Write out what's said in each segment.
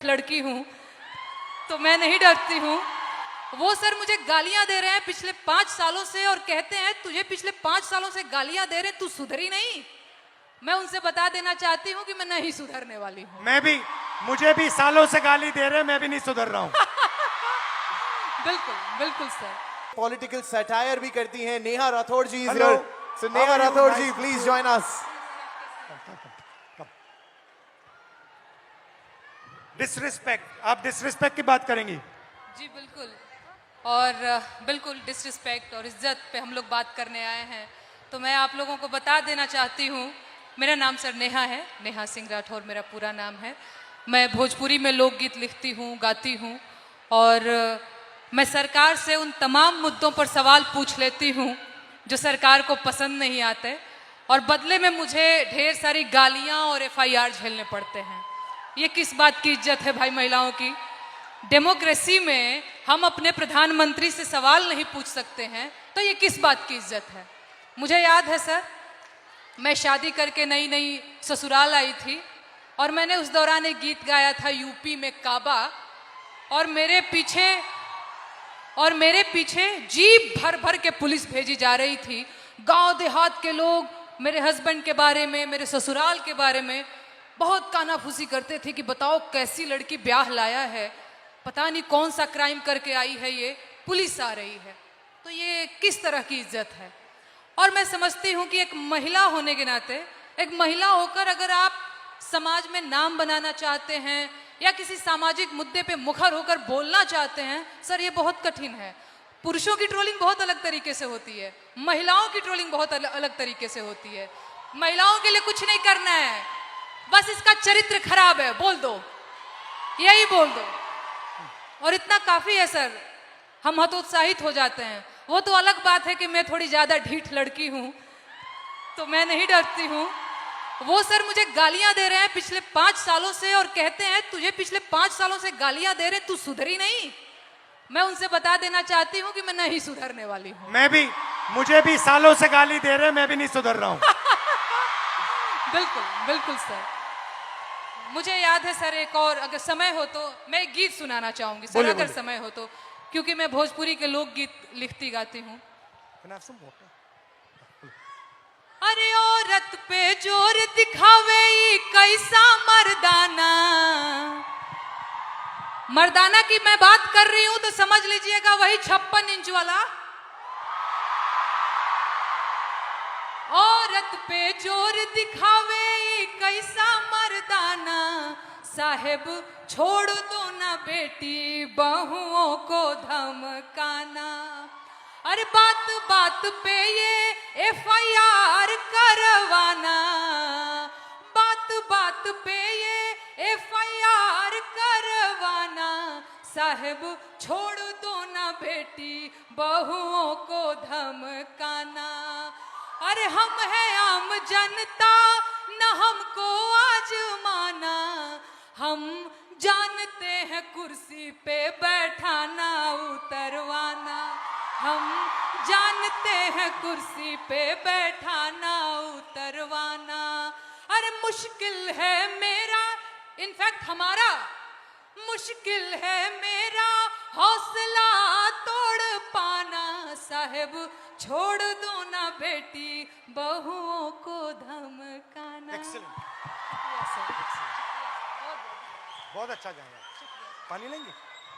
लड़की हूँ तो मैं नहीं डरती हूँ। वो सर मुझे गालियां दे रहे हैं पिछले 5 सालों से और कहते हैं तुझे पिछले 5 सालों से गालियां दे रहे हैं, तू सुधरी नहीं। मैं उनसे बता देना चाहती हूँ कि मैं नहीं सुधरने वाली हूँ। मुझे भी सालों से गाली दे रहे हैं, मैं भी नहीं सुधर रहा हूँ। बिल्कुल बिल्कुल सर। पॉलिटिकल सटायर भी करती हैं Neha Rathore ji. Hello. So Neha Rathore ji, please join us. Disrespect, आप डिसरिस्पेक्ट की बात करेंगी? जी बिल्कुल, और बिल्कुल डिसरिस्पेक्ट और इज्जत पे हम लोग बात करने आए हैं। तो मैं आप लोगों को बता देना चाहती हूँ, मेरा नाम सर नेहा है, नेहा सिंह राठौर मेरा पूरा नाम है। मैं भोजपुरी में लोकगीत लिखती हूँ, गाती हूँ और मैं सरकार से उन तमाम मुद्दों पर सवाल पूछ लेती हूँ जो सरकार को पसंद नहीं आते और बदले में मुझे ढेर सारी गालियाँ और FIR झेलने पड़ते हैं। ये किस बात की इज्जत है भाई महिलाओं की? डेमोक्रेसी में हम अपने प्रधानमंत्री से सवाल नहीं पूछ सकते हैं तो ये किस बात की इज्जत है? मुझे याद है सर, मैं शादी करके नई नई ससुराल आई थी और मैंने उस दौरान एक गीत गाया था यूपी में काबा, और मेरे पीछे जीप भर भर के पुलिस भेजी जा रही थी। गांव देहात के लोग मेरे हस्बैंड के बारे में, मेरे ससुराल के बारे में बहुत कानाफूसी करते थे कि बताओ कैसी लड़की ब्याह लाया है, पता नहीं कौन सा क्राइम करके आई है, ये पुलिस आ रही है। तो ये किस तरह की इज्जत है? और मैं समझती हूँ कि एक महिला होने के नाते, एक महिला होकर अगर आप समाज में नाम बनाना चाहते हैं या किसी सामाजिक मुद्दे पे मुखर होकर बोलना चाहते हैं, सर ये बहुत कठिन है। पुरुषों की ट्रोलिंग बहुत अलग तरीके से होती है, महिलाओं की ट्रोलिंग बहुत अलग तरीके से होती है। महिलाओं के लिए कुछ नहीं करना है, बस इसका चरित्र खराब है बोल दो, यही बोल दो और इतना काफी है सर, हम हतोत्साहित हो जाते हैं। वो तो अलग बात है कि मैं थोड़ी ज्यादा ढीठ लड़की हूं तो मैं नहीं डरती हूं। वो सर मुझे गालियां दे रहे हैं पिछले 5 सालों से और कहते हैं तुझे पिछले 5 सालों से गालियां दे रहे हैं, तू सुधरी नहीं। मैं उनसे बता देना चाहती हूँ कि मैं नहीं सुधरने वाली हूँ। मुझे भी सालों से गाली दे रहे हैं, मैं भी नहीं सुधर रहा हूँ। बिल्कुल बिल्कुल सर। मुझे याद है सर, एक और अगर समय हो तो मैं एक गीत सुनाना चाहूंगी सर, अगर समय हो तो, क्योंकि मैं भोजपुरी के लोकगीत लिखती गाती हूँ। अरे औरत पे जोर दिखावे कैसा मर्दाना, मर्दाना की मैं बात कर रही हूं तो समझ लीजिएगा वही 56 इंच वाला। औरत पे जोर दिखावे कैसा मर्दाना, साहेब छोड़ दो ना बेटी बहुओं को धमकाना। अरे बात बात पे ये FIR करवाना, बात बात पे ये FIR करवाना, साहेब छोड़ दो ना बेटी बहुओं को धमकाना। अरे हम हैं आम जनता न हमको आजमाना, हम जानते हैं कुर्सी पे बैठाना उतरवाना, हम जानते हैं कुर्सी पे बैठाना उतरवाना। अरे मुश्किल है मेरा, इनफैक्ट हमारा मुश्किल है मेरा हौसला तोड़ पाना, साहेब छोड़ दो ना बेटी बहुओं को धमकाना। बहुत अच्छा गाया। पानी लेंगे?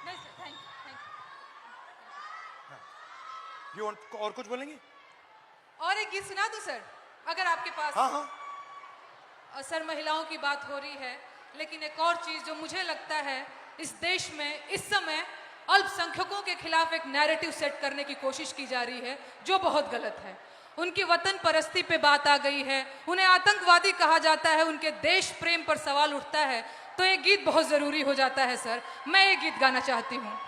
नहीं सर, थैंक यू। और कुछ बोलेंगे? और एक गीत सुना दूं सर अगर आपके पास? हाँ। सर महिलाओं की बात हो रही है, लेकिन एक और चीज जो मुझे लगता है इस देश में इस समय अल्पसंख्यकों के खिलाफ एक नैरेटिव सेट करने की कोशिश की जा रही है जो बहुत गलत है। उनकी वतन परस्ती पे बात आ गई है, उन्हें आतंकवादी कहा जाता है, उनके देश प्रेम पर सवाल उठता है, तो ये गीत बहुत जरूरी हो जाता है सर। मैं ये गीत गाना चाहती हूँ।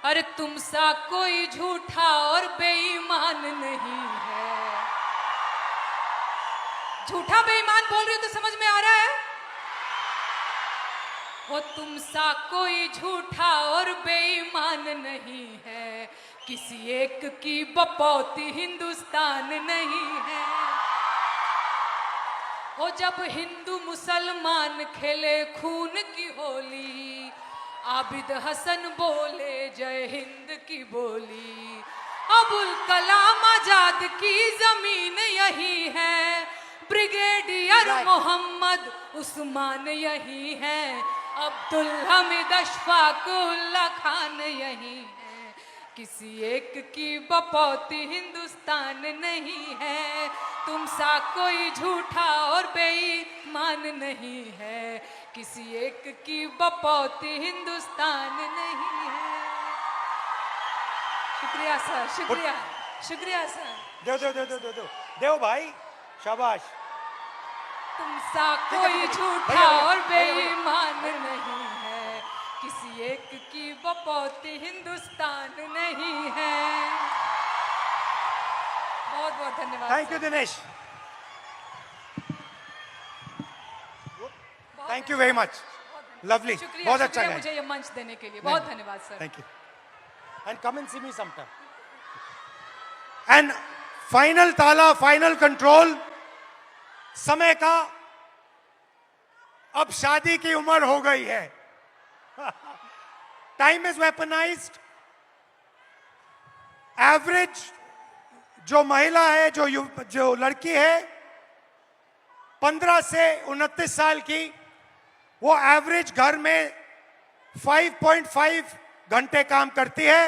अरे तुम सा कोई झूठा और बेईमान नहीं है। झूठा बेईमान बोल रही हो तो समझ में आ रहा है? वो तुम सा कोई झूठा और बेईमान नहीं है, किसी एक की बपौती हिंदुस्तान नहीं है। ओ जब हिंदू मुसलमान खेले खून की होली, आबिद हसन बोले जय हिंद की बोली। अबुल कलाम आजाद की जमीन यही है, ब्रिगेडियर मोहम्मद उस्मान यही है, अब्दुल हमीद अशफाक उल्ला खान यही है। किसी एक की बपौती हिंदुस्तान नहीं है, तुम सा कोई झूठा और बेईमान नहीं है। किसी एक की बपौती हिंदुस्तान नहीं है। शुक्रिया सर, शुक्रिया, शुक्रिया सर। देव भाई, शाबाश। तुम सा कोई झूठा और बेईमान नहीं है, किसी एक की बपौती हिंदुस्तान नहीं है। बहुत बहुत धन्यवाद। Thank you Dinesh, thank you very much, lovely, शुक्रिया, बहुत अच्छा शुक्रिया गाया। मुझे ये मंच देने के लिए, बहुत धन्यवाद sir. Thank you, and come and see me sometime. And final ताला, फाइनल कंट्रोल, समय का अब शादी की उम्र हो गई है। Time is weaponised. एवरेज जो महिला है, जो लड़की है 15 से 29 साल की, वो एवरेज घर में 5.5 घंटे काम करती है।